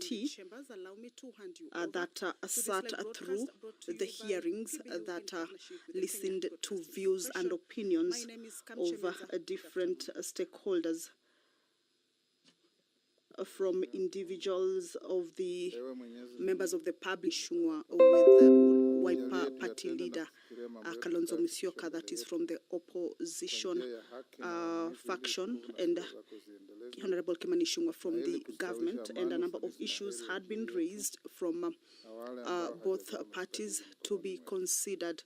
committee that sat through the hearings that listened to views and opinions of different stakeholders, from individuals of the members of the public with Wiper party leader Kalonzo Musyoka, that is from the opposition faction, and Honorable Kimani Ichung'wah from the government, and a number of issues had been raised from both parties to be considered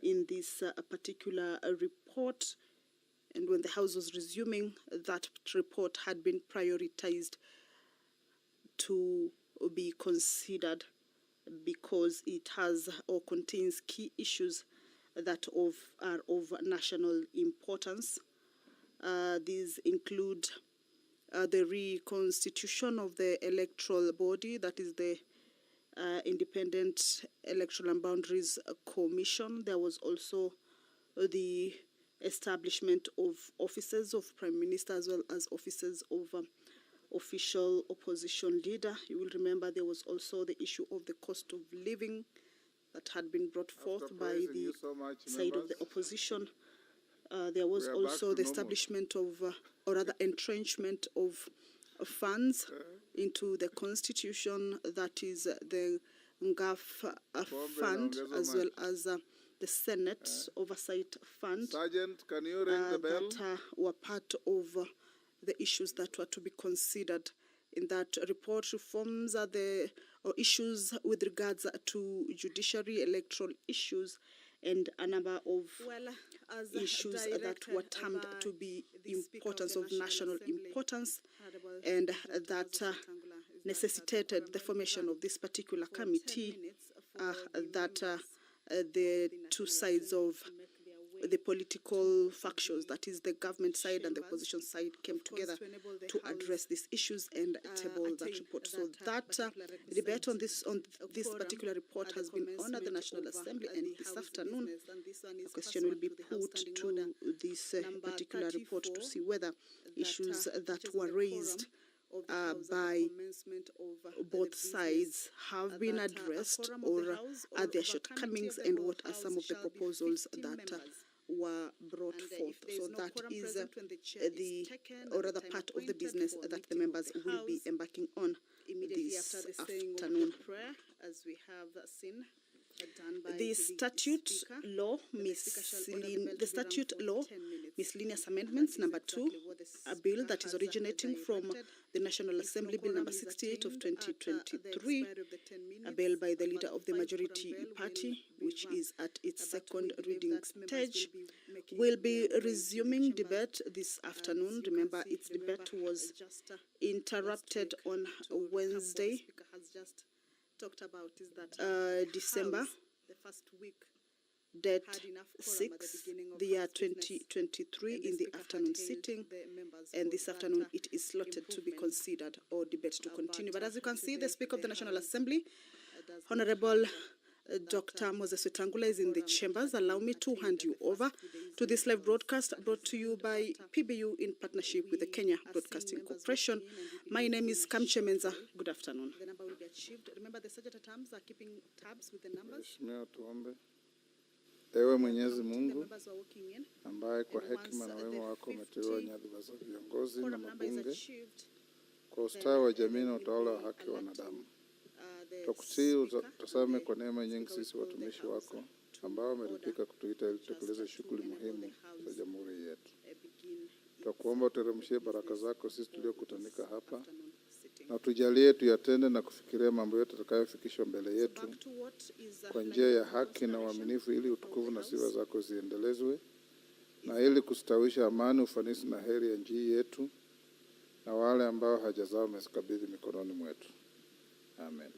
in this particular report. And when the House was resuming, that report had been prioritized to be considered because it has or contains key issues that are of national importance. These include the reconstitution of the electoral body, that is the Independent Electoral and Boundaries Commission. There was also the establishment of offices of Prime Minister as well as offices of official opposition leader. You will remember there was also the issue of the cost of living that had been brought forth by the side of the opposition. There was also the establishment of, or rather entrenchment of funds into the constitution, that is the NGAF fund, as well as the Senate Oversight Fund. Sergeant, can you ring the bell? That were part of the issues that were to be considered in that report. Reforms are or issues with regards to judiciary, electoral issues, and a number of issues that were termed to be importance of national importance, and that necessitated the formation of this particular committee, that the two sides of the political factions, that is the government side and the opposition side, came together to address these issues and table that report. So that debate on this particular report has been on at the National Assembly, and this afternoon a question will be put to this particular report to see whether issues that were raised by both sides have been addressed, or are there shortcomings, and what are some of the proposals that were brought forth. So that is or rather part of the business that the members will be embarking on this afternoon. The statute law miscellaneous amendments number 2, a bill that is originating from the National Assembly, Bill number 68 of 2023, a bill by the leader of the majority party, which is at its second reading stage, will be resuming debate this afternoon. Remember, its debate was interrupted on Wednesday, December the first week, date 6, the year 2023, in the afternoon sitting, and this afternoon it is slotted to be considered or debate to continue. But as you can see, the Speaker of the National Assembly, Honorable Dr. Moses Wetangula, is in the chambers. Allow me to hand you over to this live broadcast brought to you by PBU in partnership with the Kenya Broadcasting Corporation. My name is Kamche Menza. Good afternoon. The number will be achieved. Remember, the Sergeant at Arms are keeping tabs with the numbers. Ewe Mwenyezi Mungu ambaye kwa hekima na wema wako umeteua nyadhifa za viongozi na mabunge kwa ustawi wa jamii na utawala wa haki wa wanadamu. Tukusihi utasame kwa neema nyingi sisi watumishi wako ambao wameridhika kutuita ili tutekeleze shughuli muhimu za jamhuri yetu. Tunakuomba uteremshie baraka zako sisi tuliokutanika hapa, na tujalie tuyatende na kufikiria mambo yote tutakayofikishwa mbele yetu kwa njia ya haki na uaminifu, ili utukufu na sifa zako ziendelezwe, na ili kustawisha amani, ufanisi na heri ya nchi yetu na wale ambao haja zao umezikabidhi mikononi mwetu. Amen.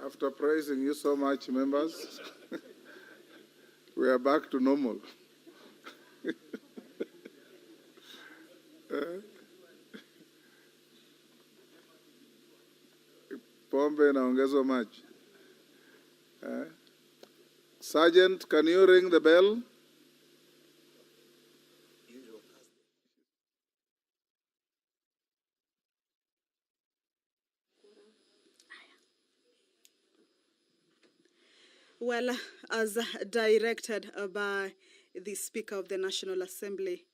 After praising you so much, members, we are back to normal. Pombe inaongezwa maji. Sergeant, can you ring the bell? Well, as directed by the Speaker of the National Assembly,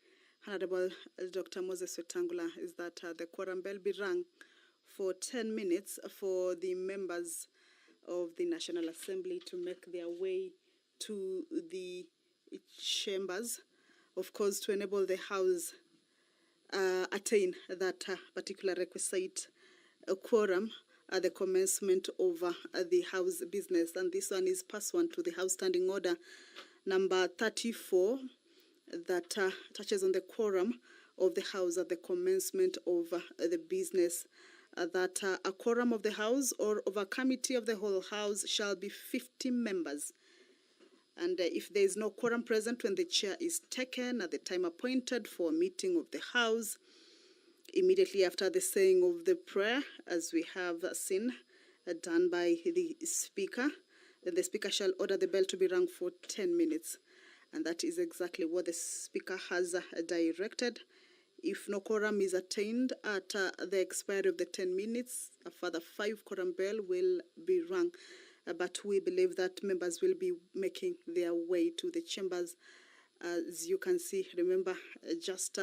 Honorable Dr. Moses Wetangula, is that the quorum bell be rung for 10 minutes for the members of the National Assembly to make their way to the chambers, of course, to enable the House attain that particular requisite quorum at the commencement of the House business. And this one is pursuant to the House Standing Order number 34 that touches on the quorum of the House at the commencement of the business. That a quorum of the House or of a committee of the whole House shall be 50 members. And if there is no quorum present when the chair is taken at the time appointed for a meeting of the House, immediately after the saying of the prayer, as we have seen done by the Speaker, then the Speaker shall order the bell to be rung for 10 minutes. And that is exactly what the Speaker has directed. If no quorum is attained at the expiry of the 10 minutes, a further 5 quorum bell will be rung. But we believe that members will be making their way to the chambers. As you can see, remember, just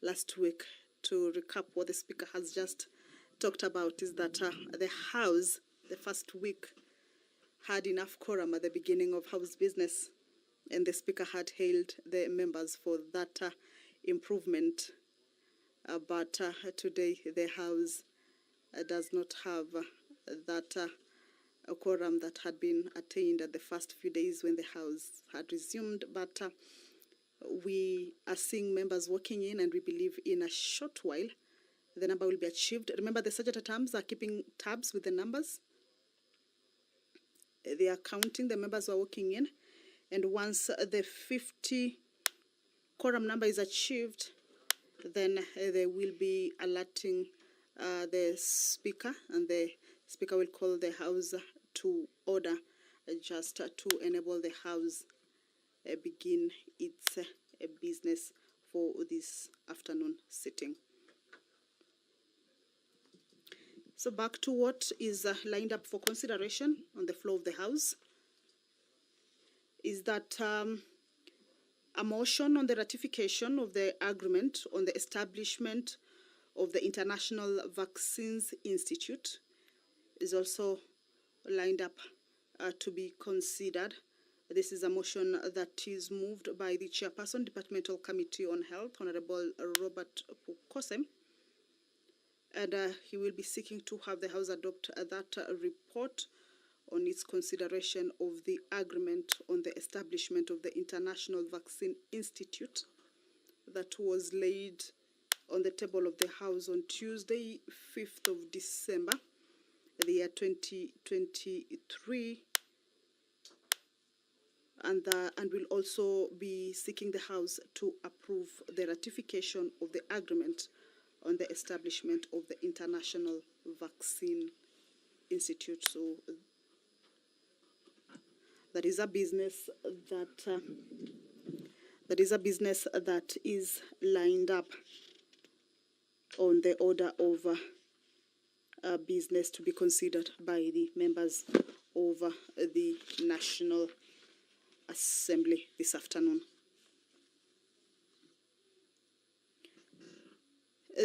last week, to recap what the Speaker has just talked about, is that the House, the first week, had enough quorum at the beginning of House business, and the Speaker had hailed the members for that improvement. But today the House does not have that quorum that had been attained at the first few days when the House had resumed. But we are seeing members walking in, and we believe in a short while the number will be achieved. Remember, the sergeant at arms are keeping tabs with the numbers. They are counting the members who are walking in, and once the 50 quorum number is achieved, then they will be alerting the Speaker, and the Speaker will call the House to order just to enable the House begin its business for this afternoon sitting. So back to what is lined up for consideration on the floor of the House is that a motion on the ratification of the agreement on the establishment of the International Vaccines Institute is also lined up to be considered. This is a motion that is moved by the Chairperson, Departmental Committee on Health, Honorable Robert Pukosem, and he will be seeking to have the House adopt that report on its consideration of the agreement on the establishment of the International Vaccine Institute that was laid on the table of the House on Tuesday, 5th of December, the year 2023, and will also be seeking the House to approve the ratification of the agreement on the establishment of the International Vaccine Institute. So that is a business that is lined up on the order of business to be considered by the members of the National Assembly this afternoon.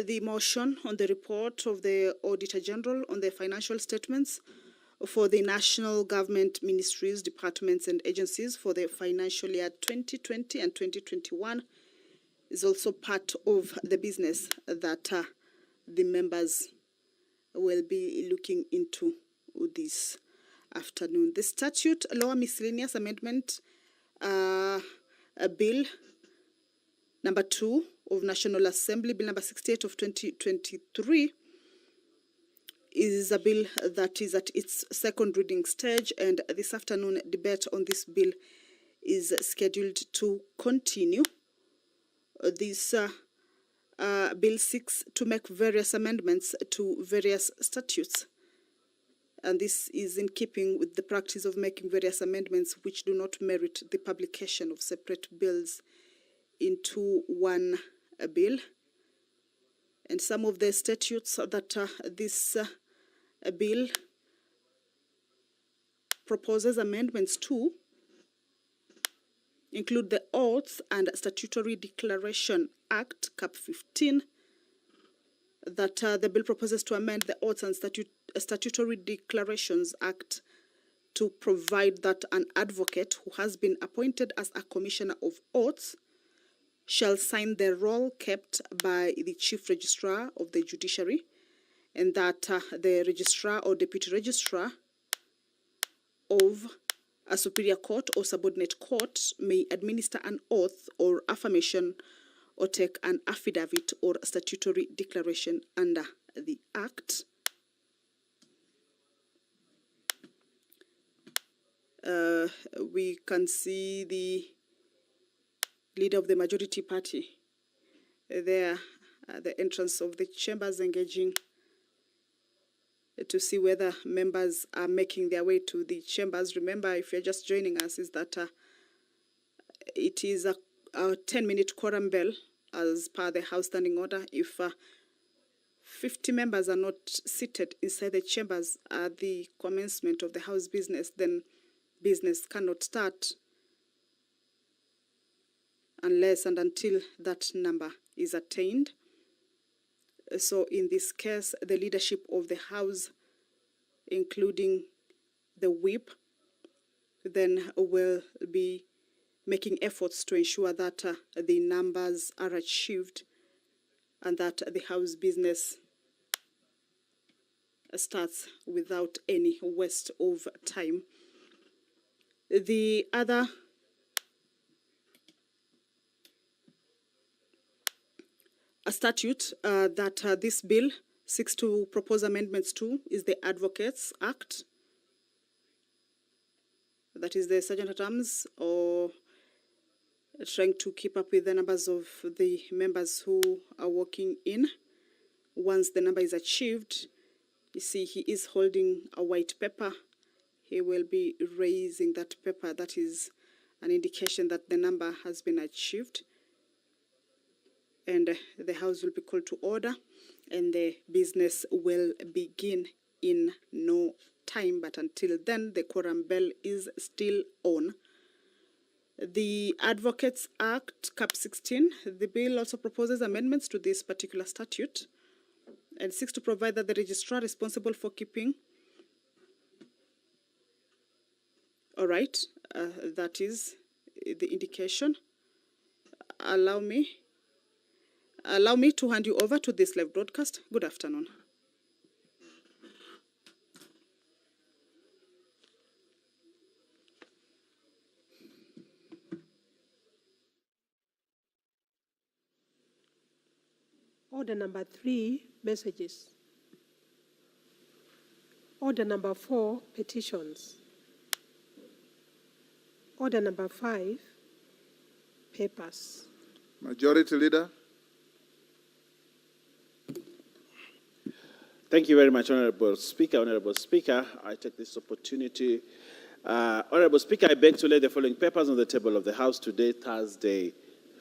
The motion on the report of the Auditor General on the financial statements for the national government ministries, departments, and agencies for the financial year 2020 and 2021 is also part of the business that the members will be looking into this afternoon. The Statute Lower Miscellaneous Amendment Bill number 2 of National Assembly, Bill number 68 of 2023, is a bill that is at its second reading stage, and this afternoon debate on this bill is scheduled to continue. This bill seeks to make various amendments to various statutes, and this is in keeping with the practice of making various amendments which do not merit the publication of separate bills into one bill. And some of the statutes that this bill proposes amendments to include the Oaths and Statutory Declaration Act, Cap 15, that the bill proposes to amend the Oaths and Statutory Declarations Act to provide that an advocate who has been appointed as a commissioner of oaths shall sign the roll kept by the Chief Registrar of the Judiciary, and that the Registrar or Deputy Registrar of a superior court or subordinate court may administer an oath or affirmation or take an affidavit or statutory declaration under the Act. We can see the leader of the majority party there at the entrance of the chambers, engaging to see whether members are making their way to the chambers. Remember, if you're just joining us, is that it is a 10-minute quorum bell as per the House Standing Order. If 50 members are not seated inside the chambers at the commencement of the House business, then business cannot start unless and until that number is attained. So in this case, the leadership of the House, including the whip, then will be making efforts to ensure that the numbers are achieved and that the House business starts without any waste of time. The other statute that this bill seeks to propose amendments to is the Advocates Act. That is the Sergeant at Arms, or trying to keep up with the numbers of the members who are walking in. Once the number is achieved, you see he is holding a white paper. He will be raising that paper. That is an indication that the number has been achieved. And the House will be called to order, and the business will begin in no time. But until then, the quorum bell is still on. The Advocates Act, Cap 16, the bill also proposes amendments to this particular statute and seeks to provide that the registrar responsible for keeping, all right, that is the indication. Allow me to hand you over to this live broadcast. Good afternoon. Order number 3, messages. Order number 4, petitions. Order number 5, papers. Majority Leader. Thank you very much, Honorable Speaker. Honorable Speaker, I take this opportunity. Honorable Speaker, I beg to lay the following papers on the table of the House today, Thursday,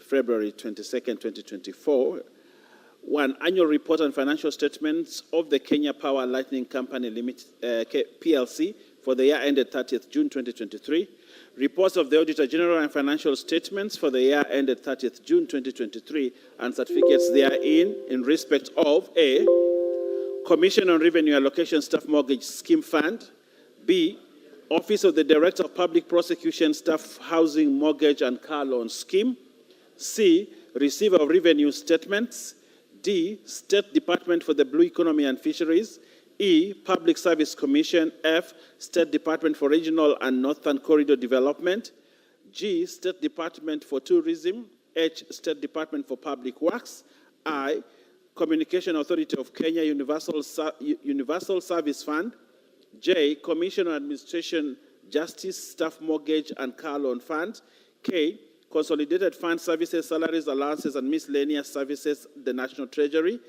February 22nd, 2024. 1. Annual report and financial statements of the Kenya Power Lightning Company Limited, PLC, for the year ended 30th June 2023. Reports of the Auditor General and financial statements for the year ended 30th June 2023 and certificates therein in respect of A. Commission on Revenue Allocation Staff Mortgage Scheme Fund. B. Office of the Director of Public Prosecution Staff Housing Mortgage and Car Loan Scheme. C. Receiver of Revenue Statements. D. State Department for the Blue Economy and Fisheries. E. Public Service Commission. F. State Department for Regional and Northern Corridor Development. G. State Department for Tourism. H. State Department for Public Works. I. Communication Authority of Kenya Universal Service Fund. J, Commission on Administration, Justice, Staff Mortgage and Car Loan Fund. K, Consolidated Fund Services, Salaries, Allowances and Miscellaneous Services, the National Treasury.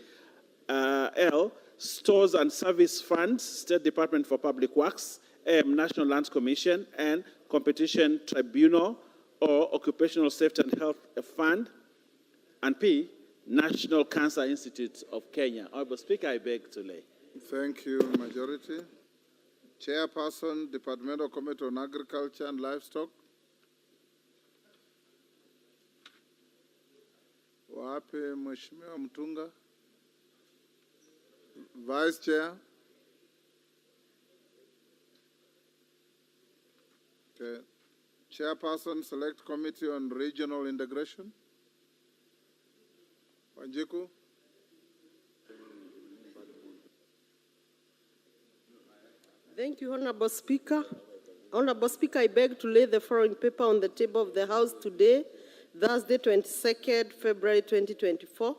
L, Stores and Service Funds, State Department for Public Works. M, National Lands Commission. N, Competition Tribunal or Occupational Safety and Health Fund. And P, National Cancer Institute of Kenya. Honorable Speaker, I beg to lay. Thank you, Majority. Chairperson, Departmental Committee on Agriculture and Livestock. Wapi Mheshimiwa Mtunga. Vice Chair. Okay. Chairperson, Select Committee on Regional Integration. Wanjiku. Thank you, Honorable Speaker. Honorable Speaker, I beg to lay the following paper on the table of the House today, Thursday, 22nd February 2024.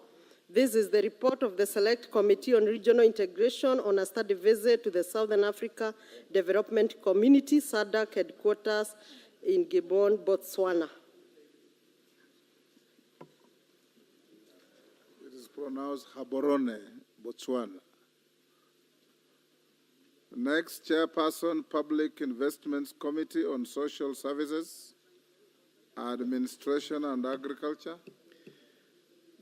This is the report of the Select Committee on Regional Integration on a study visit to the Southern Africa Development Community, SADC headquarters in Gabon, Botswana. It is pronounced Gaborone, Botswana. Next, Chairperson, Public Investments Committee on Social Services, Administration and Agriculture.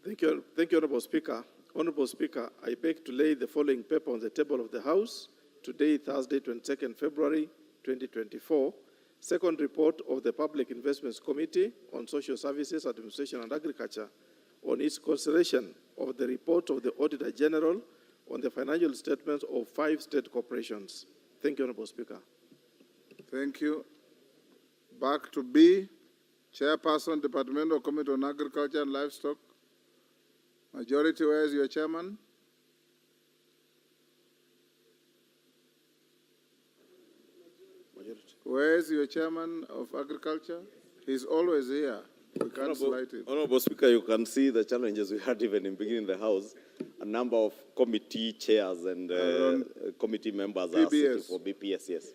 Thank you, Honorable Speaker. Honorable Speaker, I beg to lay the following paper on the table of the House today, Thursday, 22nd February 2024. Second report of the Public Investments Committee on Social Services, Administration and Agriculture on its consideration of the report of the Auditor General on the financial statements of 5 state corporations. Thank you, Honorable Speaker. Thank you. Back to B, Chairperson, Departmental Committee on Agriculture and Livestock. Majority, where is your chairman? Majority. Where is your chairman of agriculture? He's always here. We can't slight it. Honorable Speaker, you can see the challenges we had even in beginning the House. A number of committee chairs and committee members are sitting for BPS, yes.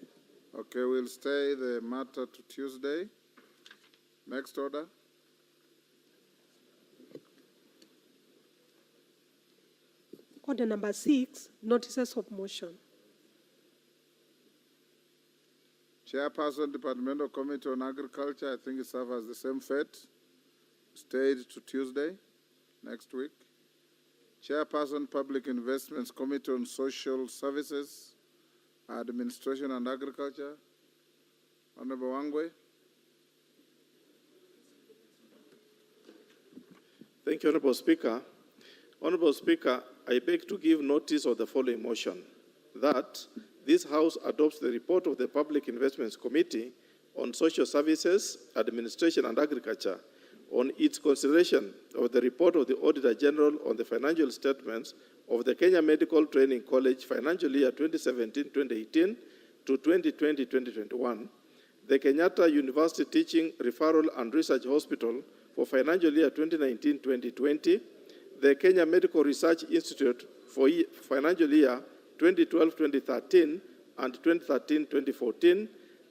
Okay, we'll stay the matter to Tuesday. Next order. Order number 6, notices of motion. Chairperson, Departmental Committee on Agriculture, I think it serves as the same fate. Stayed to Tuesday, next week. Chairperson, Public Investments Committee on Social Services, Administration and Agriculture. Honorable Wangwe. Thank you, Honorable Speaker. Honorable Speaker, I beg to give notice of the following motion, that this House adopts the report of the Public Investments Committee on Social Services, Administration and Agriculture on its consideration of the report of the Auditor General on the financial statements of the Kenya Medical Training College financial year 2017-2018 to 2020-2021, the Kenyatta University Teaching, Referral and Research Hospital for financial year 2019-2020, the Kenya Medical Research Institute for financial year 2012-2013 and 2013-2014,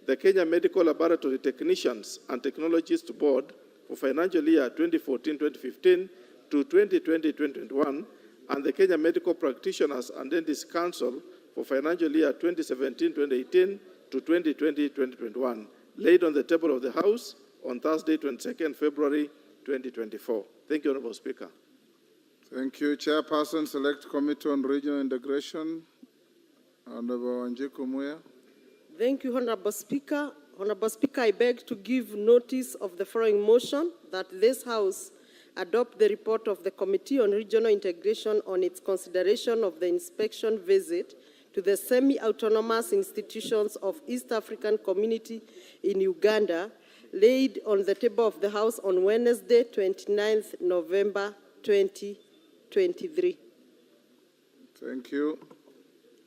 the Kenya Medical Laboratory Technicians and Technologists Board for financial year 2014-2015 to 2020-2021, and the Kenya Medical Practitioners and Dentists Council for financial year 2017-2018 to 2020-2021, laid on the table of the House on Thursday, 22nd February 2024. Thank you, Honorable Speaker. Thank you. Chairperson, Select Committee on Regional Integration. Honorable Wanjiku Muya. Thank you, Honorable Speaker. Honorable Speaker, I beg to give notice of the following motion, that this House adopt the report of the Committee on Regional Integration on its consideration of the inspection visit to the semi-autonomous institutions of East African Community in Uganda, laid on the table of the House on Wednesday, 29th November 2023. Thank you.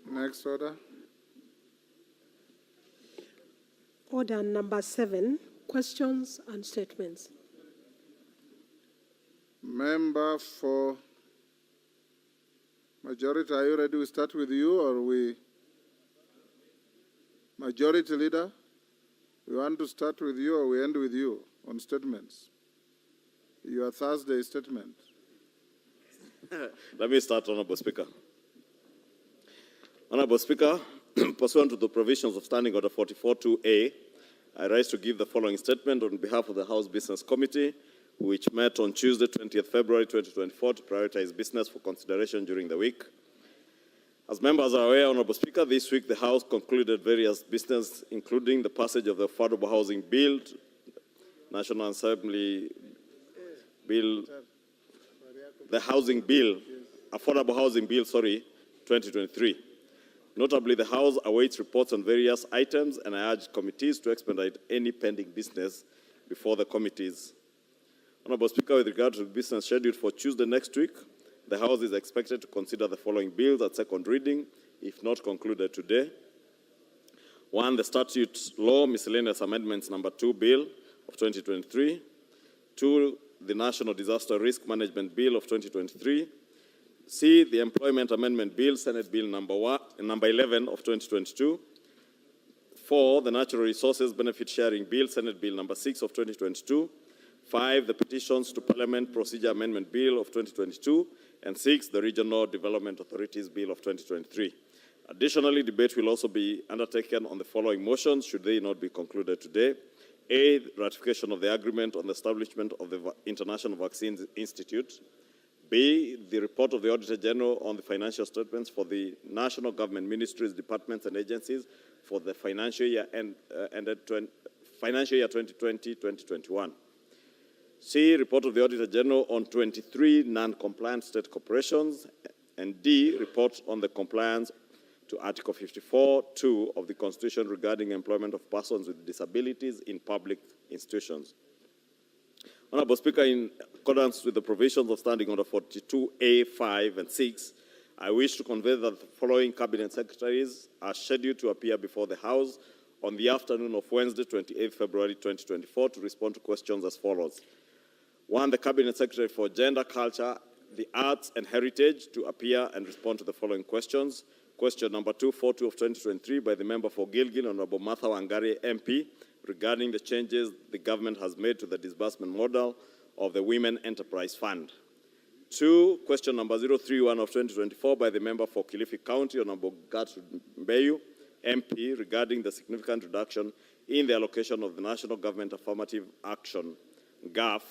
Next order. Order number 7, questions and statements. Member for Majority, are you ready? We start with you, or we? Majority Leader, we want to start with you, or we end with you on statements? Your Thursday statement. Let me start, Honorable Speaker. Honorable Speaker, pursuant to the provisions of Standing Order 44.2a, I rise to give the following statement on behalf of the House Business Committee, which met on Tuesday, 20th February 2024, to prioritize business for consideration during the week. As members are aware, Honorable Speaker, this week the House concluded various business, including the passage of the Affordable Housing Bill, National Assembly Bill, the Housing Bill, Affordable Housing Bill, 2023. Notably, the House awaits reports on various items, and I urge committees to expedite any pending business before the committees. Honorable Speaker, with regard to the business scheduled for Tuesday next week, the House is expected to consider the following bills at second reading, if not concluded today. 1, the Statute Law Miscellaneous Amendments Number 2 Bill of 2023. 2, the National Disaster Risk Management Bill of 2023. C, the Employment Amendment Bill, Senate Bill number 11 of 2022. 4, the Natural Resources Benefit Sharing Bill, Senate Bill number 6 of 2022. 5, the Petitions to Parliament Procedure Amendment Bill of 2022. And 6, the Regional Development Authorities Bill of 2023. Additionally, debate will also be undertaken on the following motions, should they not be concluded today. A, the ratification of the agreement on the establishment of the International Vaccines Institute. B, the report of the Auditor General on the financial statements for the national government ministries, departments, and agencies for the financial year ended 2020-2021. C, report of the Auditor General on 23 non-compliant state corporations. And D, report on the compliance to Article 54(2) of the Constitution regarding employment of persons with disabilities in public institutions. Honorable Speaker, in accordance with the provisions of Standing Order 42A, 5, and 6, I wish to convey that the following Cabinet Secretaries are scheduled to appear before the House on the afternoon of Wednesday, 28 February 2024, to respond to questions as follows. 1, the Cabinet Secretary for Gender, Culture, the Arts, and Heritage to appear and respond to the following questions. Question number 242 of 2023 by the member for Gilgil, Honorable Martha Wangari, MP, regarding the changes the government has made to the disbursement model of the Women Enterprise Fund. 2, question number 031 of 2024 by the member for Kilifi County, Honorable Gertrude Mbeyu, MP, regarding the significant reduction in the allocation of the National Government Affirmative Action, GAF,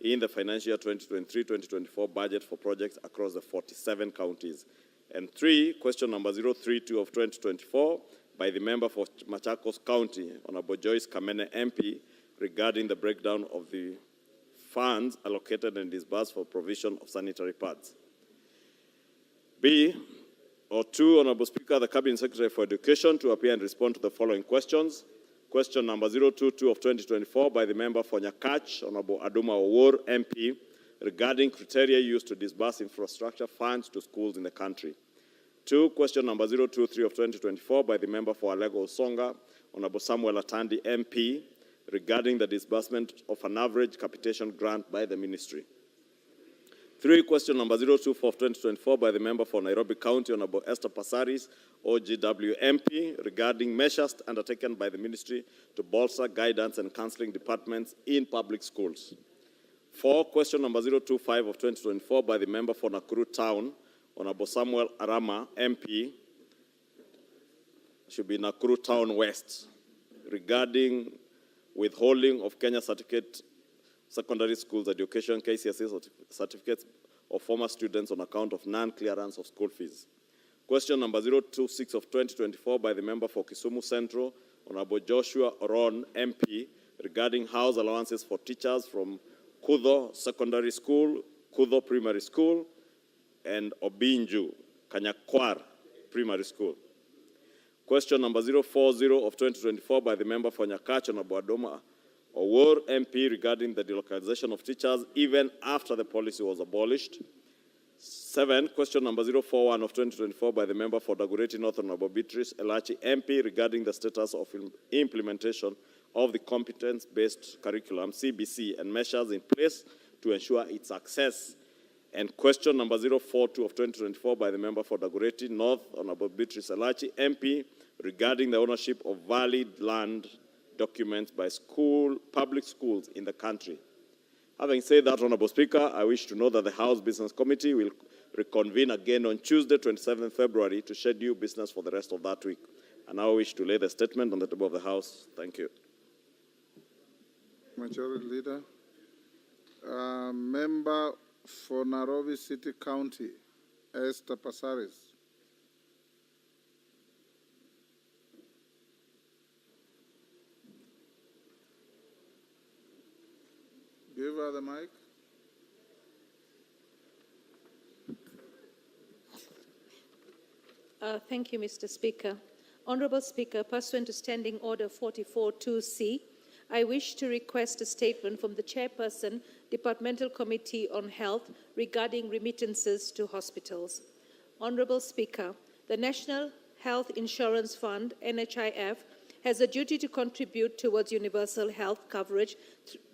in the financial year 2023-2024 budget for projects across the 47 counties. And 3, question number 032 of 2024 by the member for Machakos County, Honorable Joyce Kamene, MP, regarding the breakdown of the funds allocated and disbursed for provision of sanitary pads. B, or 2, Honorable Speaker, the Cabinet Secretary for Education to appear and respond to the following questions. Question number 022 of 2024 by the member for Nyakach, Honorable Aduma Owor, MP, regarding criteria used to disburse infrastructure funds to schools in the country. 2, question number 023 of 2024 by the member for Alego Osonga, Honorable Samuel Atandi, MP, regarding the disbursement of an average capitation grant by the ministry. 3, question number 024 of 2024 by the member for Nairobi County, Honorable Esther Passaris, OGW MP, regarding measures undertaken by the ministry to bolster guidance and counseling departments in public schools. 4, question number 025 of 2024 by the member for Nakuru Town, Honorable Samuel Arama, MP, should be Nakuru Town West, regarding withholding of Kenya Certificate Secondary Schools Education KCSE certificates of former students on account of non-clearance of school fees. Question number 026 of 2024 by the member for Kisumu Central, Honorable Joshua Oron, MP, regarding house allowances for teachers from Kudho Secondary School, Kudho Primary School, and Obinju, Kanyakwar Primary School. Question number 040 of 2024 by the member for Nyakach, Honorable Adoma Owor, MP, regarding the delocalization of teachers even after the policy was abolished. 7, question number 041 of 2024 by the member for Dagoretti North, Honorable Beatrice Elachi, MP, regarding the status of implementation of the competence-based curriculum, CBC, and measures in place to ensure its success And question number 042 of 2024 by the member for Dagoretti North, Honorable Beatrice Alachi, MP, regarding the ownership of valid land documents by public schools in the country. Having said that, Honorable Speaker, I wish to know that the House Business Committee will reconvene again on Tuesday, 27 February, to schedule business for the rest of that week. And I wish to lay the statement on the table of the House. Thank you. Majority Leader. Member for Nairobi City County, Esther Passaris. Give her the mic. Thank you, Mr. Speaker. Honourable Speaker, pursuant to Standing Order 44.2c, I wish to request a statement from the Chairperson, Departmental Committee on Health regarding remittances to hospitals. Honourable Speaker, the National Health Insurance Fund, NHIF, has a duty to contribute towards universal health coverage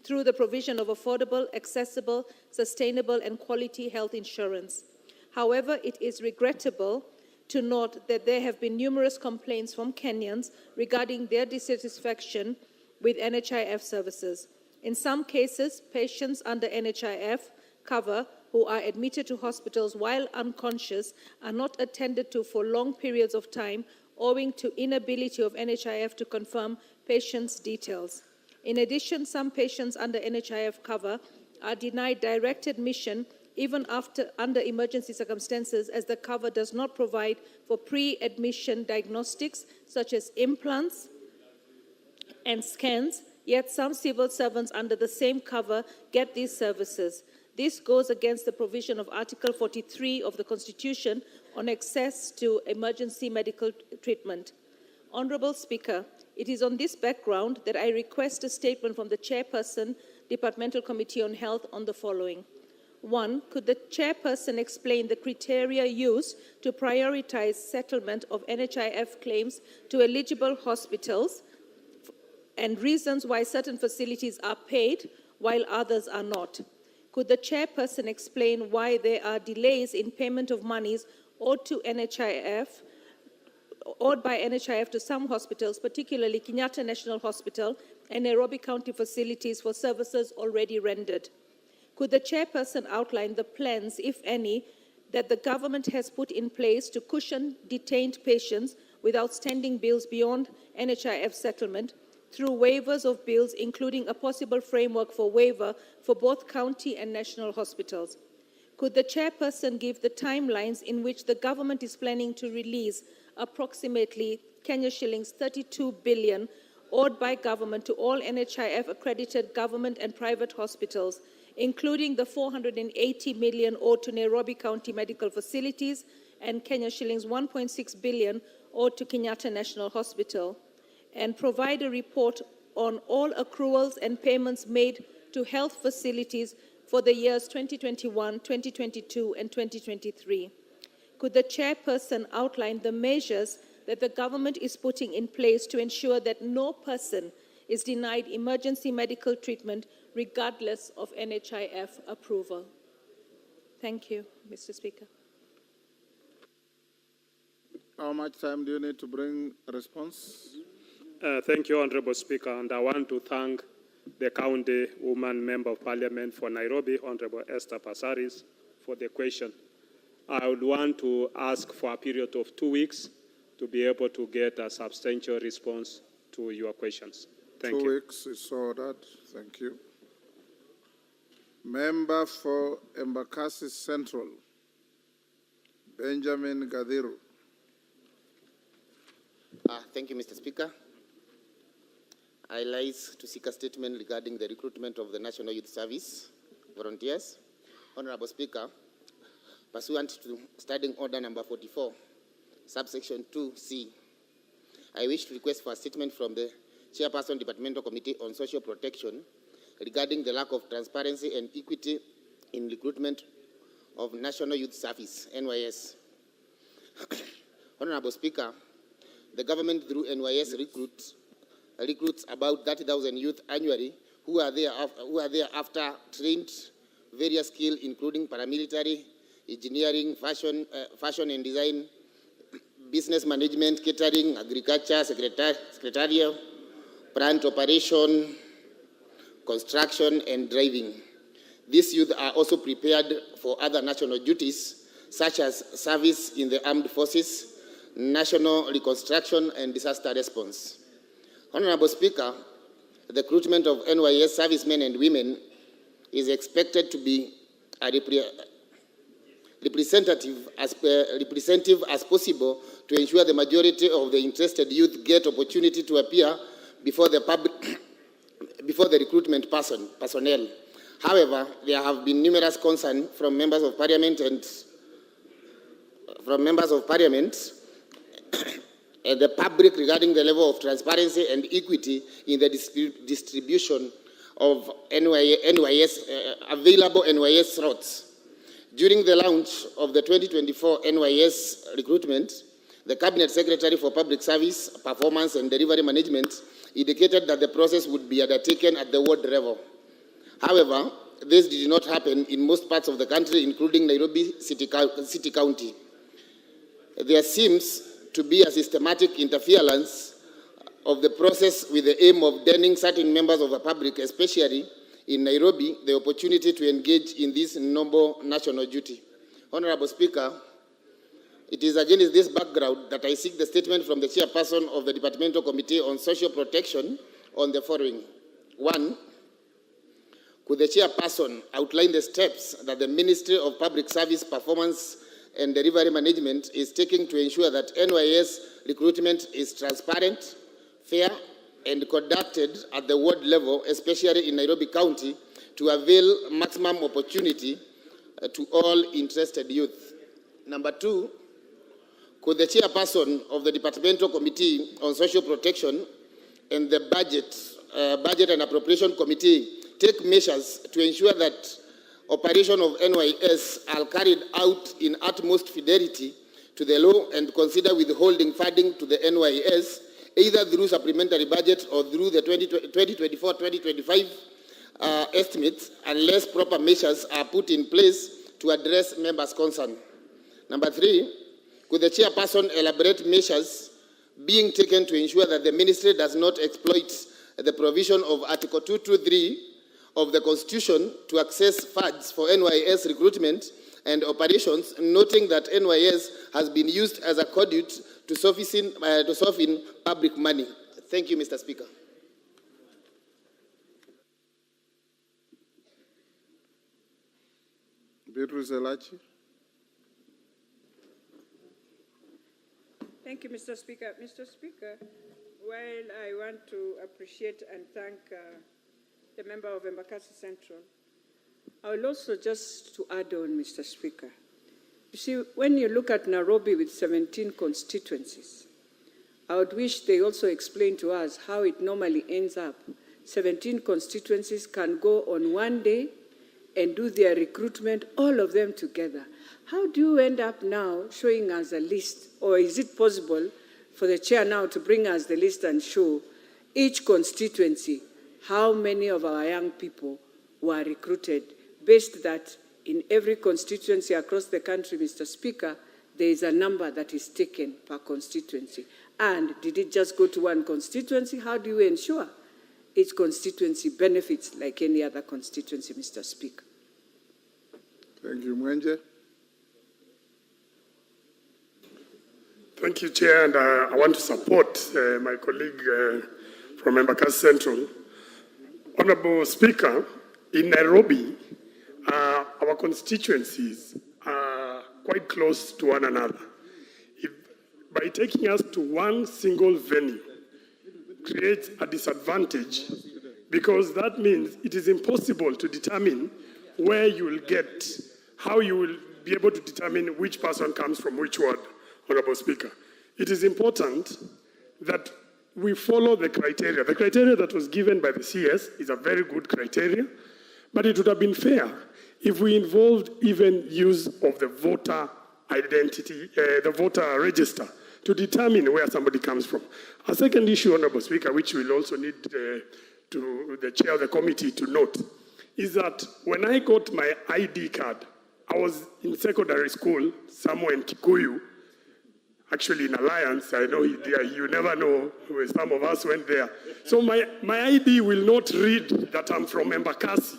through the provision of affordable, accessible, sustainable and quality health insurance. However, it is regrettable to note that there have been numerous complaints from Kenyans regarding their dissatisfaction with NHIF services. In some cases, patients under NHIF cover who are admitted to hospitals while unconscious are not attended to for long periods of time owing to inability of NHIF to confirm patients' details. In addition, some patients under NHIF cover are denied direct admission even under emergency circumstances, as the cover does not provide for pre-admission diagnostics such as implants and scans, yet some civil servants under the same cover get these services. This goes against the provision of Article 43 of the Constitution on access to emergency medical treatment. Honourable Speaker, it is on this background that I request a statement from the Chairperson, Departmental Committee on Health on the following. 1. Could the Chairperson explain the criteria used to prioritize settlement of NHIF claims to eligible hospitals and reasons why certain facilities are paid while others are not? Could the Chairperson explain why there are delays in payment of monies owed by NHIF to some hospitals, particularly Kenyatta National Hospital and Nairobi County facilities for services already rendered? Could the Chairperson outline the plans, if any, that the government has put in place to cushion detained patients with outstanding bills beyond NHIF settlement through waivers of bills, including a possible framework for waiver for both county and national hospitals? Could the Chairperson give the timelines in which the government is planning to release approximately Kenya shillings 32 billion owed by government to all NHIF accredited government and private hospitals, including the 480 million owed to Nairobi County medical facilities and Kenya shillings 1.6 billion owed to Kenyatta National Hospital, and provide a report on all accruals and payments made to health facilities for the years 2021, 2022, and 2023. Could the Chairperson outline the measures that the government is putting in place to ensure that no person is denied emergency medical treatment regardless of NHIF approval? Thank you, Mr. Speaker. How much time do you need to bring a response? Thank you, Honourable Speaker, and I want to thank the County Woman Member of Parliament for Nairobi, Honourable Esther Passaris, for the question. I would want to ask for a period of 2 weeks to be able to get a substantial response to your questions. Thank you. 2 weeks is ordered. Thank you. Member for Embakasi Central, Benjamin Gadiru. Thank you, Mr. Speaker. I rise to seek a statement regarding the recruitment of the National Youth Service volunteers. Honourable Speaker, pursuant to Standing Order number 44, subsection 2C, I wish to request for a statement from the Chairperson, Departmental Committee on Social Protection regarding the lack of transparency and equity in recruitment of National Youth Service, NYS. Honourable Speaker, the government through NYS recruits about 30,000 youth annually who are thereafter trained various skills, including paramilitary, engineering, fashion and design, business management, catering, agriculture, secretarial, plant operation, construction, and driving. These youth are also prepared for other national duties, such as service in the armed forces, national reconstruction, and disaster response. Honorable Speaker, the recruitment of NYS servicemen and women is expected to be representative as possible to ensure the majority of the interested youth get opportunity to appear before the recruitment personnel. However, there have been numerous concerns from members of parliament and the public regarding the level of transparency and equity in the distribution of available NYS slots. During the launch of the 2024 NYS recruitment, the Cabinet Secretary for Public Service, Performance and Delivery Management indicated that the process would be undertaken at the ward level. However, this did not happen in most parts of the country, including Nairobi City County. There seems to be a systematic interference of the process with the aim of denying certain members of the public, especially in Nairobi, the opportunity to engage in this noble national duty. Honorable Speaker, it is against this background that I seek the statement from the chairperson of the Departmental Committee on Social Protection on the following. 1. Could the chairperson outline the steps that the Ministry of Public Service, Performance and Delivery Management is taking to ensure that NYS recruitment is transparent, fair, and conducted at the ward level, especially in Nairobi County, to avail maximum opportunity to all interested youth. Number 2, could the chairperson of the Departmental Committee on Social Protection and the Budget and Appropriation Committee take measures to ensure that operation of NYS are carried out in utmost fidelity to the law and consider withholding funding to the NYS, either through supplementary budget or through the 2024-2025 estimates, unless proper measures are put in place to address members' concern. Number 3, could the chairperson elaborate measures being taken to ensure that the ministry does not exploit the provision of Article 223 of the Constitution to access funds for NYS recruitment and operations, noting that NYS has been used as a conduit to soften public money. Thank you, Mr. Speaker. Beatrice Elachi. Thank you, Mr. Speaker. Mr. Speaker, while I want to appreciate and thank the member of Embakasi Central, I will also just to add on, Mr. Speaker. You see, when you look at Nairobi with 17 constituencies, I would wish they also explain to us how it normally ends up. 17 constituencies can go on one day and do their recruitment, all of them together. How do you end up now showing us a list? Or is it possible for the chair now to bring us the list and show each constituency how many of our young people were recruited, based that in every constituency across the country, Mr. Speaker, there is a number that is taken per constituency. And did it just go to one constituency? How do you ensure each constituency benefits like any other constituency, Mr. Speaker? Thank you, Mwenje. Thank you, Chair, and I want to support my colleague from Embakasi Central. Honorable Speaker, in Nairobi, our constituencies are quite close to one another. By taking us to one single venue creates a disadvantage, because that means it is impossible to determine where you will get, how you will be able to determine which person comes from which ward, Honorable Speaker. It is important that we follow the criteria. The criteria that was given by the CS is a very good criteria, but it would have been fair if we involved even use of the voter identity, the voter register, to determine where somebody comes from. A second issue, Honorable Speaker, which we'll also need to the chair of the committee to note, is that when I got my ID card, I was in secondary school somewhere in Kikuyu, actually in Alliance. I know you never know, some of us went there. So my ID will not read that I'm from Embakasi.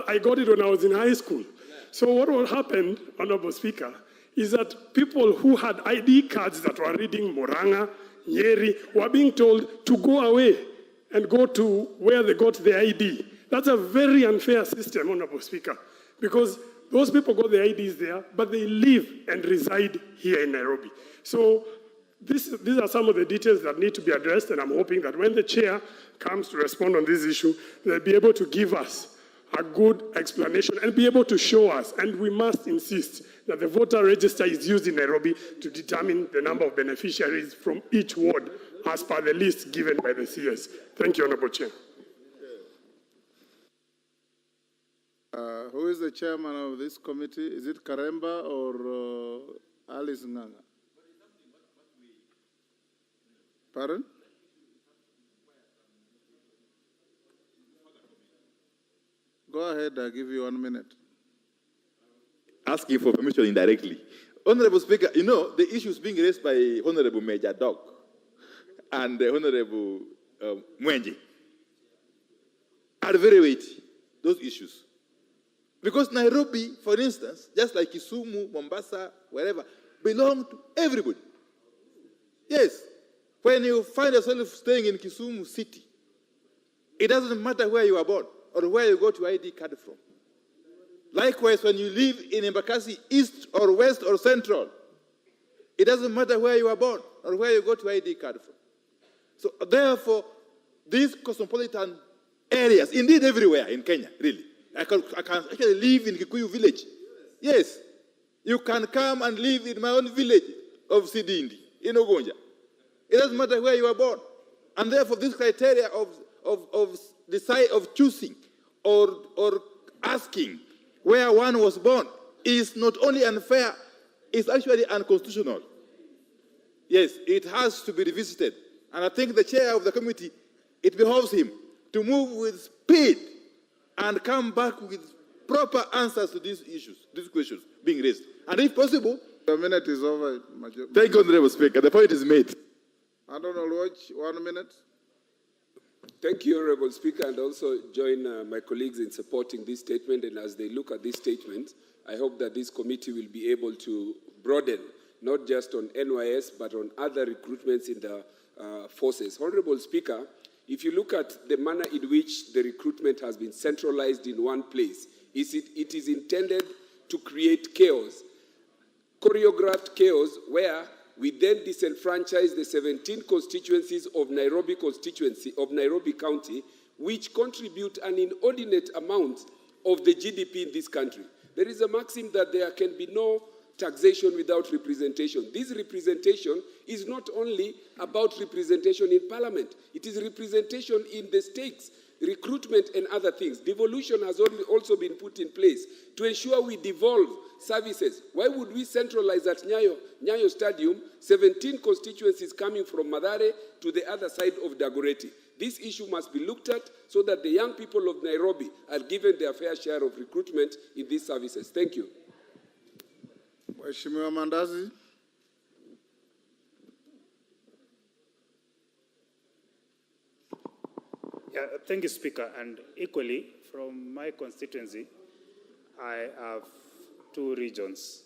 I got it when I was in high school. So what happened, Honorable Speaker, is that people who had ID cards that were reading Moranga, Nyeri, were being told to go away and go to where they got the ID. That's a very unfair system, Honorable Speaker, because those people got the IDs there, but they live and reside here in Nairobi. So these are some of the details that need to be addressed, and I'm hoping that when the chair comes to respond on this issue, they'll be able to give us a good explanation and be able to show us, and we must insist that the voter register is used in Nairobi to determine the number of beneficiaries from each ward as per the list given by the CS. Thank you, Honorable Chair. Who is the chairman of this committee? Is it Karemba or Alice Nganga? Pardon? Go ahead, I'll give you 1 minute. Asking for permission indirectly. Honorable Speaker, you know, the issues being raised by Honorable Major Dog and Honorable Mwenji are very weighty, those issues. Because Nairobi, for instance, just like Kisumu, Mombasa, wherever, belong to everybody. Yes, when you find yourself staying in Kisumu city, it doesn't matter where you are born or where you got your ID card from. Likewise, when you live in Embakasi, east or west or central, it doesn't matter where you are born or where you got your ID card from. So therefore, these cosmopolitan areas, indeed everywhere in Kenya, really. I can actually live in Kikuyu village. Yes, you can come and live in my own village of Sidindi, in Ogonja. It doesn't matter where you are born. And therefore, this criteria of choosing or asking where one was born is not only unfair, it's actually unconstitutional. Yes, it has to be revisited. And I think the chair of the committee, it behoves him to move with speed and come back with proper answers to these issues, these questions being raised. And if possible... The minute is over. Thank you, Honorable Speaker. The point is made. I don't know, Watch, 1 minute. Thank you, Honorable Speaker, and also join my colleagues in supporting this statement. And as they look at this statement, I hope that this committee will be able to broaden, not just on NYS, but on other recruitments in the forces. Honorable Speaker, if you look at the manner in which the recruitment has been centralized in one place, it is intended to create chaos, choreographed chaos, where we then disenfranchise the 17 constituencies of Nairobi County, which contribute an inordinate amount of the GDP in this country. There is a maxim that there can be no taxation without representation. This representation is not only about representation in parliament, it is representation in the stakes, recruitment and other things. Devolution has also been put in place to ensure we devolve services. Why would we centralize at Nyayo Stadium 17 constituencies coming from Mathare to the other side of Dagoretti? This issue must be looked at so that the young people of Nairobi are given their fair share of recruitment in these services. Thank you. Mheshimiwa Mandazi. Yeah, thank you, Speaker. And equally, from my constituency, I have 2 regions.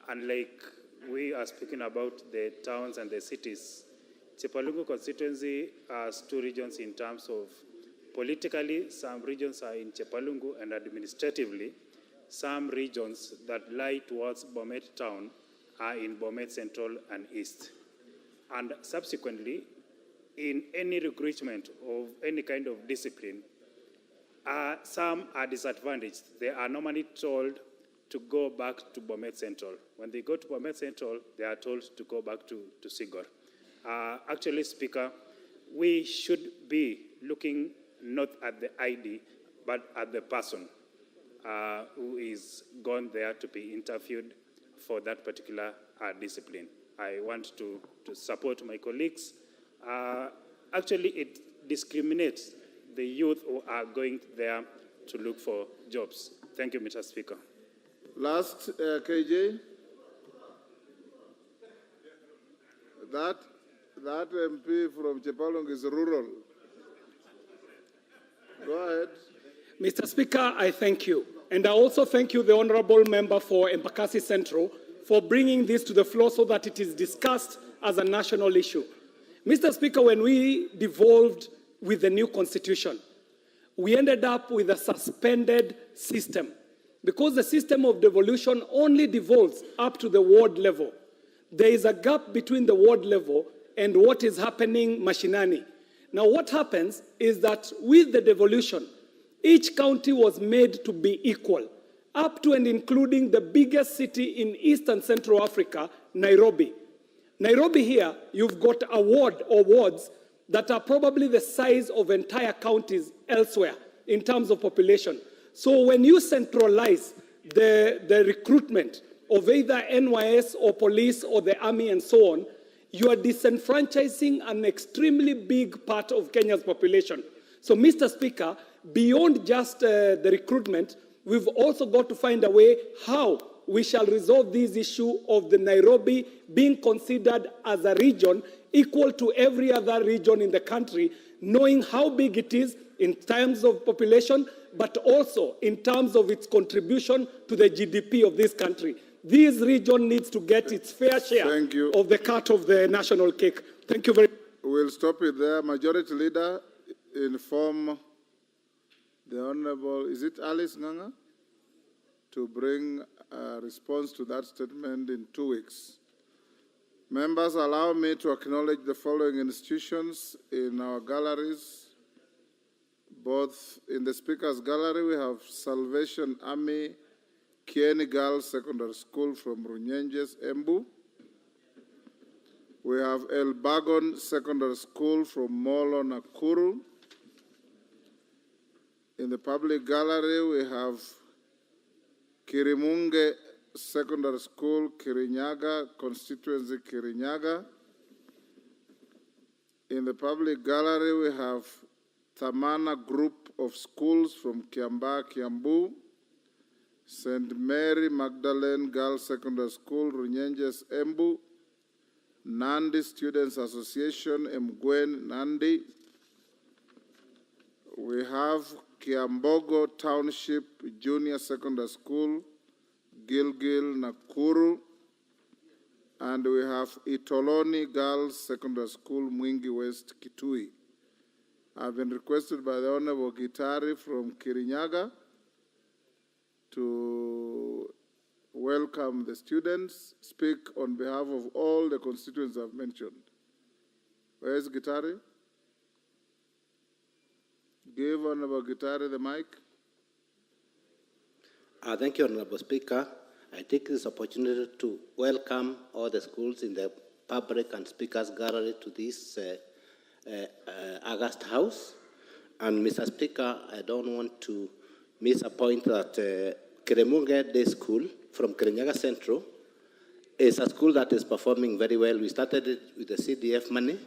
Unlike we are speaking about the towns and the cities, Chepalungu constituency has 2 regions in terms of politically, some regions are in Chepalungu, and administratively, some regions that lie towards Bomet town are in Bomet Central and East. And subsequently, in any recruitment of any kind of discipline, some are disadvantaged. They are normally told to go back to Bomet Central. When they go to Bomet Central, they are told to go back to Sigor. Actually, Speaker, we should be looking not at the ID, but at the person who is gone there to be interviewed for that particular discipline. I want to support my colleagues. Actually, it discriminates the youth who are going there to look for jobs. Thank you, Mr. Speaker. Last, KJ. That MP from Chepalong is rural. Go ahead. Mr. Speaker, I thank you. And I also thank you, the Honourable Member for Embakasi Central, for bringing this to the floor so that it is discussed as a national issue. Mr. Speaker, when we devolved with the new constitution, we ended up with a suspended system because the system of devolution only devolves up to the ward level. There is a gap between the ward level and what is happening mashinani. Now, what happens is that with the devolution, each county was made to be equal, up to and including the biggest city in East and Central Africa, Nairobi. Nairobi here, you've got a ward or wards that are probably the size of entire counties elsewhere in terms of population. So when you centralize the recruitment of either NYS or police or the army and so on, you are disenfranchising an extremely big part of Kenya's population. So, Mr. Speaker, beyond just the recruitment, we've also got to find a way how we shall resolve this issue of the Nairobi being considered as a region equal to every other region in the country, knowing how big it is in terms of population, but also in terms of its contribution to the GDP of this country. This region needs to get its fair share of the cut of the national cake. Thank you very much. We'll stop it there. Majority Leader, inform the Honorable, is it Alice Nganga, to bring a response to that statement in 2 weeks. Members, allow me to acknowledge the following institutions in our galleries. Both in the Speaker's Gallery, we have Salvation Army Kieni Girls Secondary School from Runyenjes, Embu. We have El Bagon Secondary School from Molo, Nakuru. In the public gallery, we have Kirimunge Secondary School, Kirinyaga, constituency Kirinyaga. In the public gallery, we have Tamana Group of Schools from Kiamba, Kiambu. St. Mary Magdalene Girls Secondary School, Runyenjes, Embu. Nandi Students Association, Mgwen, Nandi. We have Kiambogo Township Junior Secondary School, Gilgil, Nakuru. And we have Itoloni Girls Secondary School, Mwingi West, Kitui. I've been requested by the Honorable Gitari from Kirinyaga to welcome the students, speak on behalf of all the constituents I've mentioned. Where is Gitari? Give Honorable Gitari the mic. Thank you, Honorable Speaker. I take this opportunity to welcome all the schools in the public and Speaker's Gallery to this August House. And Mr. Speaker, I don't want to miss a point that Keremunge Day School from Kirinyaga Central is a school that is performing very well. We started it with the CDF money,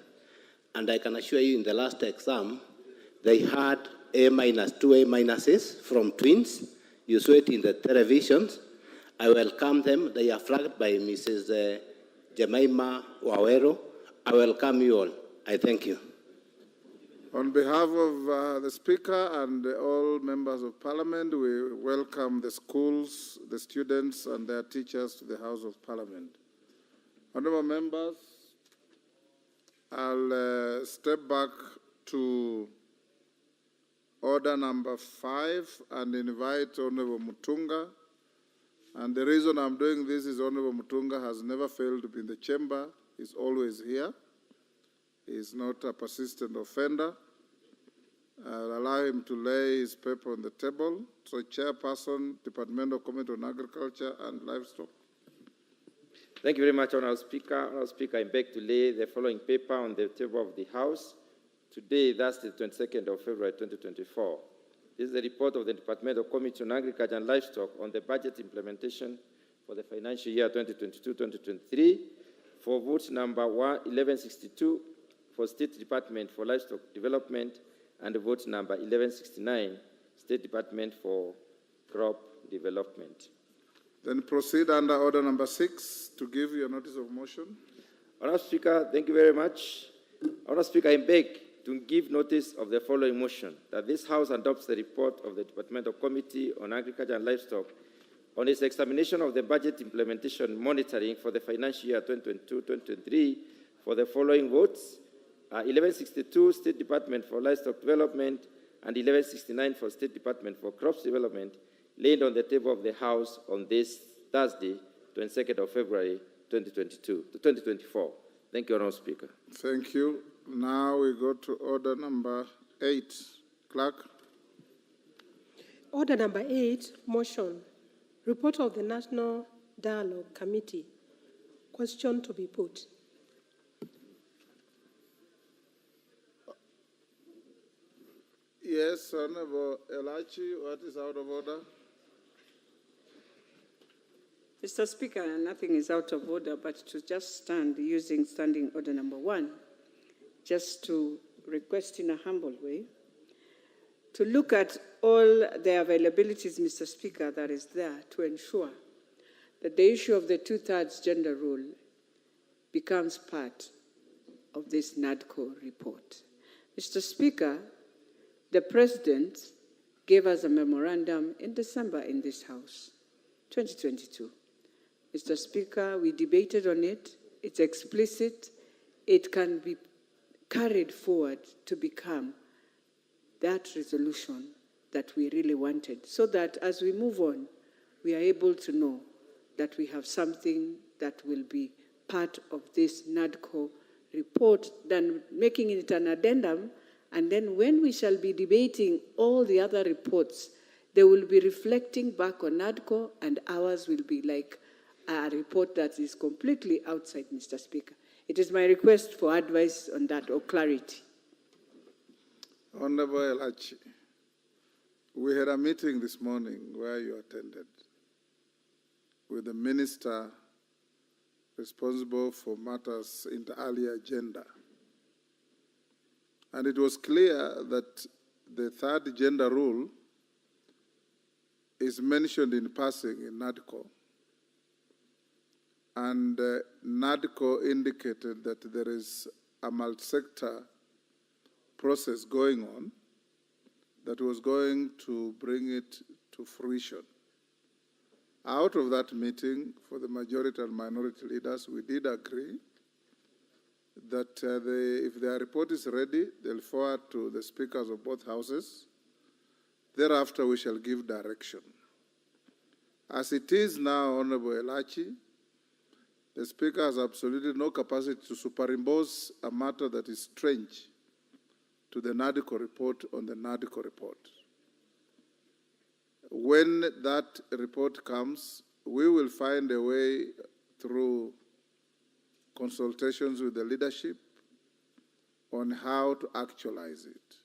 and I can assure you in the last exam, they had A-, 2 A- from twins. You saw it in the televisions. I welcome them. They are flagged by Mrs. Jemima Wawero. I welcome you all. I thank you. On behalf of the Speaker and all members of Parliament, we welcome the schools, the students, and their teachers to the House of Parliament. Honourable members, I'll step back to order number 5 and invite Honourable Mutunga. And the reason I'm doing this is Honourable Mutunga has never failed to be in the chamber. He's always here. He's not a persistent offender. I'll allow him to lay his paper on the table. So, Chairperson, Departmental Committee on Agriculture and Livestock. Thank you very much, Honourable Speaker. Honourable Speaker, I beg to lay the following paper on the table of the House. Today, that's the 22nd of February 2024. This is the report of the Departmental Committee on Agriculture and Livestock on the budget implementation for the financial year 2022-2023 for vote number 1162 for State Department for Livestock Development and vote number 1169, State State Department for Crop Development. Then proceed under order number 6 to give your notice of motion. Honourable Speaker, thank you very much. Honourable Speaker, I beg to give notice of the following motion, that this House adopts the report of the Departmental Committee on Agriculture and Livestock on its examination of the budget implementation monitoring for the financial year 2022-2023 for the following votes: 1162 State Department for Livestock Development and 1169 for State Department for Crops Development, laid on the table of the House on this Thursday, 22nd of February 2024. Thank you, Honourable Speaker. Thank you. Now we go to order number 8. Clerk. Order number 8, motion. Report of the National Dialogue Committee. Question to be put. Yes, Honourable Elachi, what is out of order? Mr. Speaker, nothing is out of order, but to just stand using standing order number 1, just to request in a humble way, to look at all the availabilities, Mr. Speaker, that is there to ensure that the issue of the 2/3 gender rule becomes part of this NADCO report. Mr. Speaker, the President gave us a memorandum in December in this House, 2022. Mr. Speaker, we debated on it. It's explicit. It can be carried forward to become that resolution that we really wanted, so that as we move on, we are able to know that we have something that will be part of this NADCO report, than making it an addendum, and then when we shall be debating all the other reports, they will be reflecting back on NADCO, and ours will be like a report that is completely outside, Mr. Speaker. It is my request for advice on that, or clarity. Honourable Elachi, we had a meeting this morning where you attended with the minister responsible for matters in the earlier agenda. And it was clear that the 3rd gender rule is mentioned in passing in NADCO. And NADCO indicated that there is a multi-sector process going on that was going to bring it to fruition. Out of that meeting, for the majority and minority leaders, we did agree that if their report is ready, they'll forward to the speakers of both houses. Thereafter, we shall give direction. As it is now, Honourable Elachi, the Speaker has absolutely no capacity to superimpose a matter that is strange to the NADCO report on the NADCO report. When that report comes, we will find a way through consultations with the leadership on how to actualize it.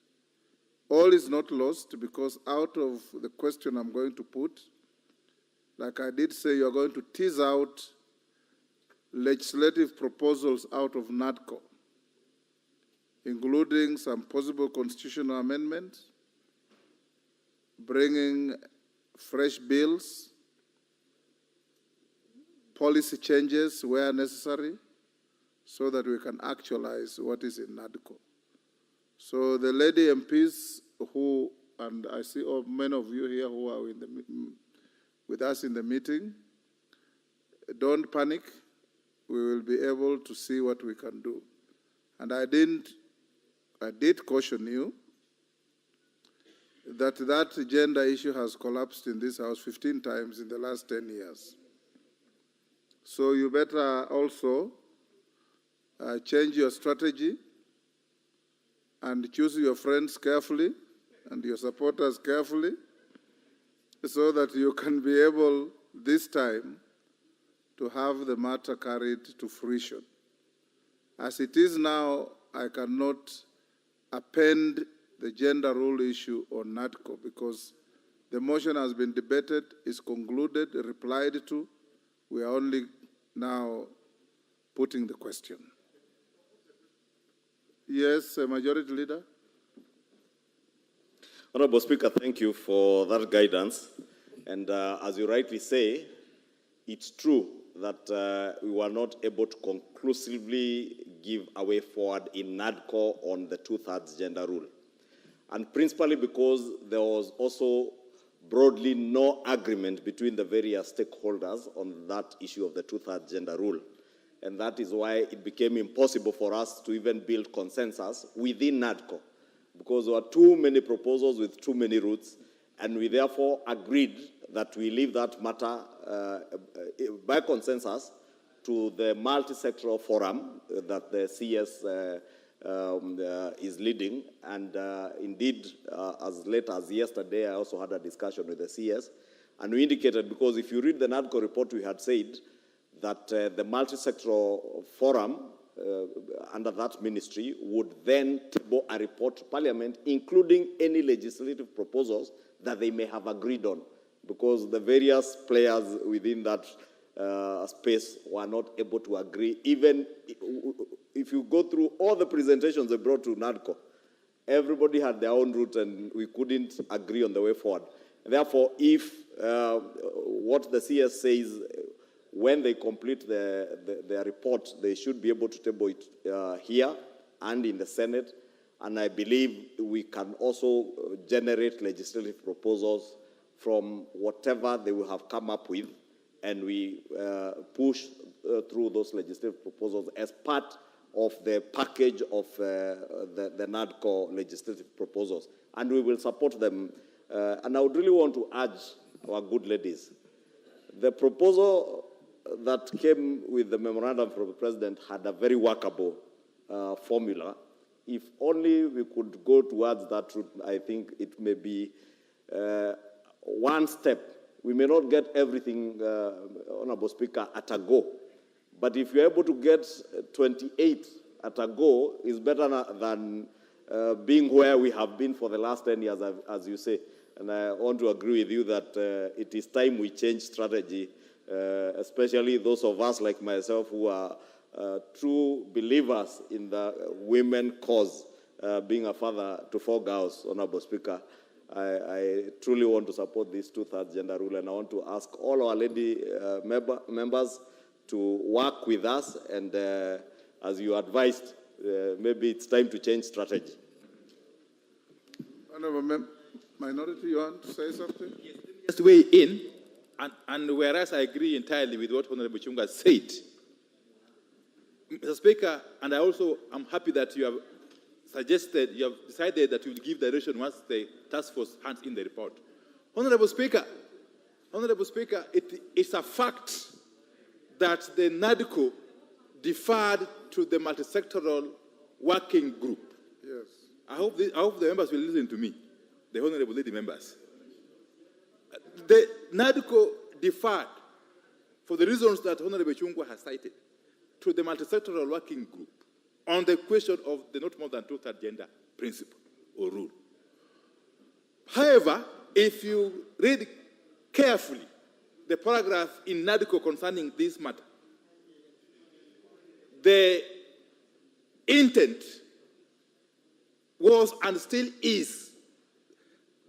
All is not lost, because out of the question I'm going to put, like I did say, you're going to tease out legislative proposals out of NADCO, including some possible constitutional amendments, bringing fresh bills, policy changes where necessary, so that we can actualize what is in NADCO. So the lady MPs who, and I see many of you here who are with us in the meeting, don't panic. We will be able to see what we can do. And I did caution you that gender issue has collapsed in this House 15 times in the last 10 years. So you better also change your strategy and choose your friends carefully and your supporters carefully, so that you can be able this time to have the matter carried to fruition. As it is now, I cannot append the gender rule issue on NADCO, because the motion has been debated, is concluded, replied to. We are only now putting the question. Yes, Majority Leader. Honorable Speaker, thank you for that guidance. And as you rightly say, it's true that we were not able to conclusively give a way forward in NADCO on the 2/3 gender rule. And principally because there was also broadly no agreement between the various stakeholders on that issue of the 2/3 gender rule. And that is why it became impossible for us to even build consensus within NADCO, because there were too many proposals with too many routes, and we therefore agreed that we leave that matter by consensus to the multi-sectoral forum that the CS is leading. And indeed, as late as yesterday, I also had a discussion with the CS, and we indicated, because if you read the NADCO report, we had said that the multi-sectoral forum under that ministry would then table a report to Parliament, including any legislative proposals that they may have agreed on, because the various players within that space were not able to agree. Even if you go through all the presentations they brought to NADCO, everybody had their own route and we couldn't agree on the way forward. Therefore, if what the CS says, when they complete their report, they should be able to table it here and in the Senate. And I believe we can also generate legislative proposals from whatever they will have come up with, and we push through those legislative proposals as part of the package of the NADCO legislative proposals. And we will support them. And I would really want to urge our good ladies. The proposal that came with the memorandum from the President had a very workable formula. If only we could go towards that route, I think it may be one step. We may not get everything, Honorable Speaker, at a go. But if you're able to get 28 at a go, it's better than being where we have been for the last 10 years, as you say. And I want to agree with you that it is time we change strategy, especially those of us like myself who are true believers in the women cause, being a father to 4 girls, Honorable Speaker. I truly want to support this 2/3 gender rule, and I want to ask all our lady members to work with us, and as you advised, maybe it's time to change strategy. Honorable Minority, you want to say something? Yes, let me just weigh in, and whereas I agree entirely with what Honorable Chunga said, Mr. Speaker, and I also am happy that you have decided that you will give direction once the task force hands in the report. Honorable Speaker, it's a fact that the NADCO deferred to the multi-sectoral working group. Yes. I hope the members will listen to me, the honorable lady members. The NADCO deferred, for the reasons that Honorable Chungwa has cited, to the multi-sectoral working group on the question of the not more than 2/3 gender principle or rule. However, if you read carefully the paragraph in NADCO concerning this matter, the intent was and still is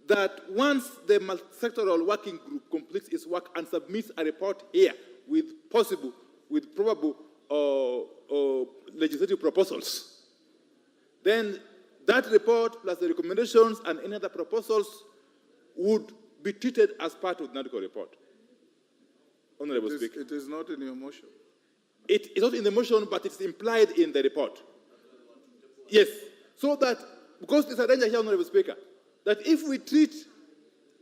that once the multi-sectoral working group completes its work and submits a report here with probable legislative proposals, then that report plus the recommendations and any other proposals would be treated as part of the NADCO report. Honorable Speaker. It is not in your motion. It is not in the motion, but it's implied in the report. Yes. So that, because there's a danger here, Honorable Speaker, that if we treat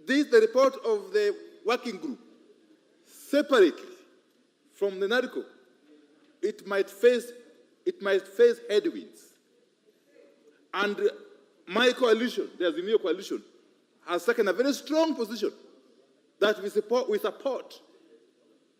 the report of the working group separately from the NADCO, it might face headwinds. And my coalition, the Azimio coalition, has taken a very strong position that we support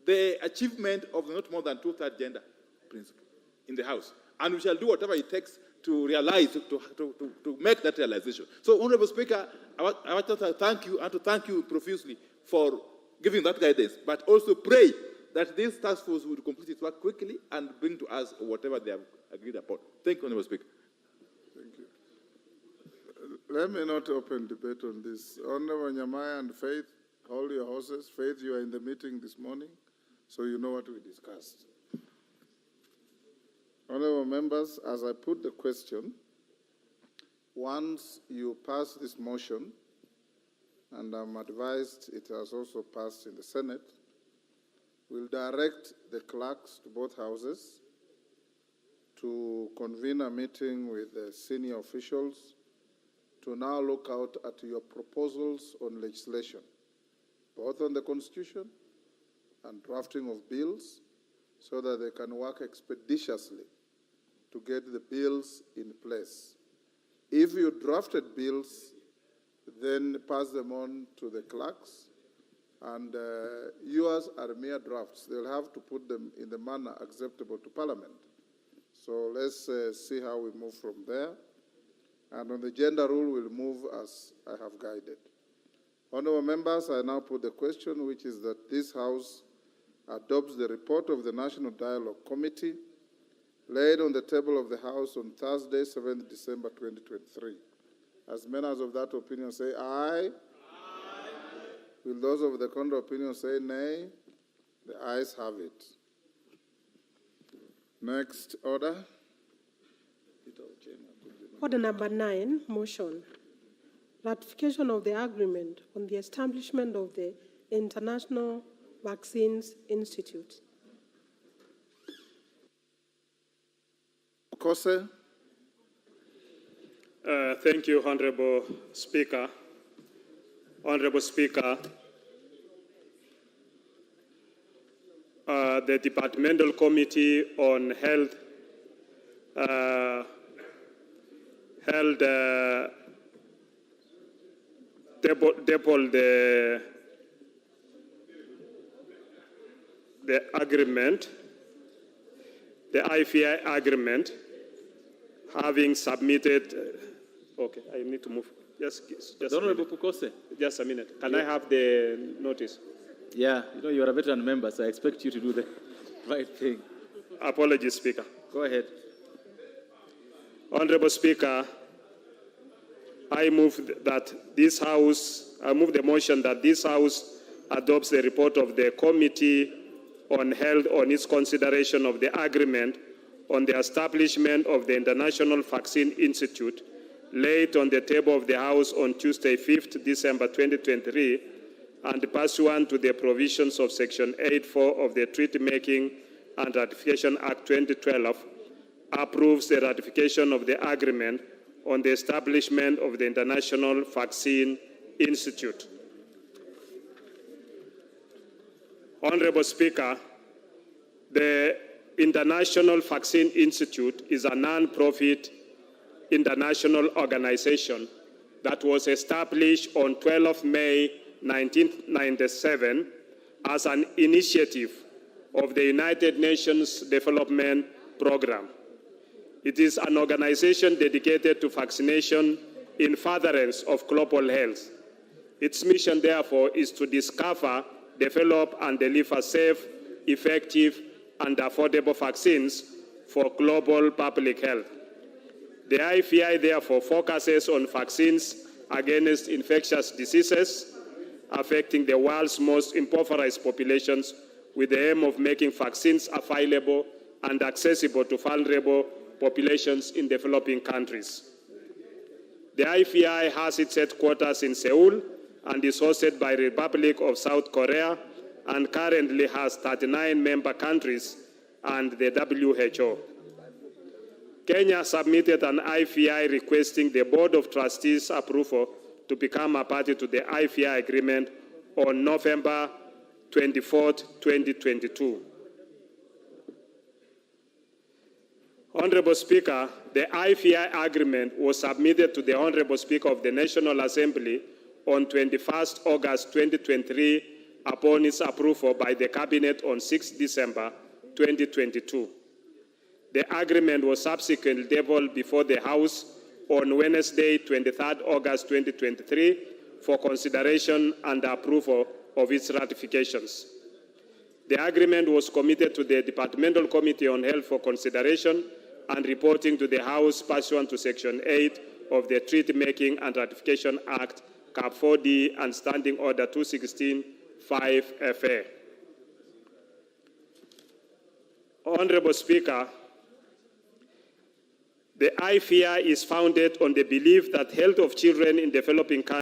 the achievement of the not more than 2/3 gender principle in the House. And we shall do whatever it takes to realize, to make that realization. So, Honorable Speaker, I want to thank you and to thank you profusely for giving that guidance, but also pray that this task force will complete its work quickly and bring to us whatever they have agreed upon. Thank you, Honorable Speaker. Thank you. Let me not open debate on this. Honorable Nyamaya and Faith, hold your horses. Faith, you are in the meeting this morning, so you know what we discussed. Honorable members, as I put the question, once you pass this motion, and I'm advised it has also passed in the Senate, we'll direct the clerks to both houses to convene a meeting with the senior officials to now look out at your proposals on legislation, both on the Constitution and drafting of bills, so that they can work expeditiously to get the bills in place. If you drafted bills, then pass them on to the clerks, and yours are mere drafts. They'll have to put them in the manner acceptable to Parliament. So let's see how we move from there. And on the gender rule, we'll move as I have guided. Honourable members, I now put the question, which is that this House adopts the report of the National Dialogue Committee laid on the table of the House on Thursday, 7th December 2023. As members of that opinion say aye. Aye. Will those of the contrary opinion say nay? The ayes have it. Next order. Order number 9, motion. Ratification of the agreement on the establishment of the International Vaccines Institute. Kose. Thank you, Honorable Speaker. Honorable Speaker, the Departmental Committee on Health tabled the agreement, the IFI agreement, having submitted. Okay, I need to move. Just Honorable Pukose. Just a minute. Can I have the notice? Yeah, you know, you're a veteran member, so I expect you to do the right thing. Apologies, Speaker. Go ahead. Honorable Speaker, I move the motion that this House adopts the report of the Committee on Health on its consideration of the agreement on the establishment of the International Vaccine Institute laid on the table of the House on Tuesday, 5th December 2023, and pursuant to the provisions of Section 8.4 of the Treaty Making and Ratification Act 2012, approves the ratification of the agreement on the establishment of the International Vaccine Institute. Honorable Speaker, the International Vaccine Institute is a non-profit international organization that was established on 12 May 1997 as an initiative of the United Nations Development Programme. It is an organization dedicated to vaccination in furtherance of global health. Its mission, therefore, is to discover, develop, and deliver safe, effective, and affordable vaccines for global public health. The IFI, therefore, focuses on vaccines against infectious diseases affecting the world's most impoverished populations with the aim of making vaccines available and accessible to vulnerable populations in developing countries. The IFI has its headquarters in Seoul and is hosted by the Republic of South Korea and currently has 39 member countries and the WHO. Kenya submitted an IFI requesting the Board of Trustees' approval to become a party to the IFI agreement on November 24, 2022. Honorable Speaker, the IFI agreement was submitted to the Honorable Speaker of the National Assembly on 21st August 2023 upon its approval by the Cabinet on 6 December 2022. The agreement was subsequently tabled before the House on Wednesday, 23rd August 2023 for consideration and approval of its ratifications. The agreement was committed to the Departmental Committee on Health for consideration and reporting to the House pursuant to Section 8 of the Treaty Making and Ratification Act, Cap 4D, and Standing Order 216-5 FA. Honorable Speaker, the IFEA is founded on the belief that health of children in developing countries